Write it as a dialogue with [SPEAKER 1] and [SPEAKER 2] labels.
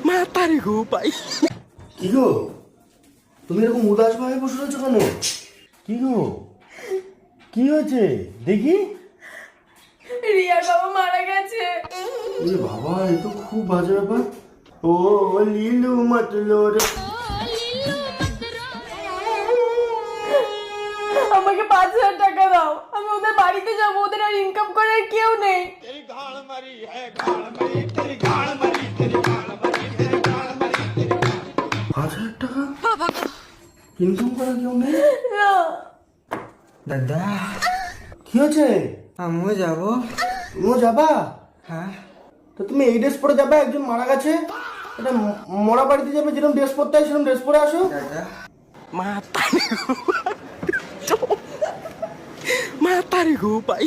[SPEAKER 1] মাতারি গো ভাই।
[SPEAKER 2] কি গো তুমি এরকম উদাস ভাবে বসে রয়েছো কেন? কি গো কি হয়েছে দেখি?
[SPEAKER 3] রিয়ার বাবা মারা গেছে।
[SPEAKER 2] এ বাবা, এ তো খুব বাজে ব্যাপার। ও লিলু মতলো রে।
[SPEAKER 3] আমাকে 5,000 টাকা দাও, আমি ওদের বাড়িতে যাবো, ওদের আর ইনকাম করার কেউ নেই।
[SPEAKER 2] 5,000 টাকা ইনকাম করা কেউ নেই?
[SPEAKER 3] না।
[SPEAKER 4] দাদা
[SPEAKER 2] কি হয়েছে?
[SPEAKER 4] আমিও যাবো।
[SPEAKER 2] তুমিও যাবা?
[SPEAKER 4] হ্যাঁ।
[SPEAKER 2] তো তুমি এই ড্রেস পরে যাবে? একজন মারা গেছে, এটা মরা বাড়িতে যাবে, যেরকম ড্রেস পরতে হয় সেরকম ড্রেস পরে আসো।
[SPEAKER 4] দাদা
[SPEAKER 1] মাতারি গো ভাই।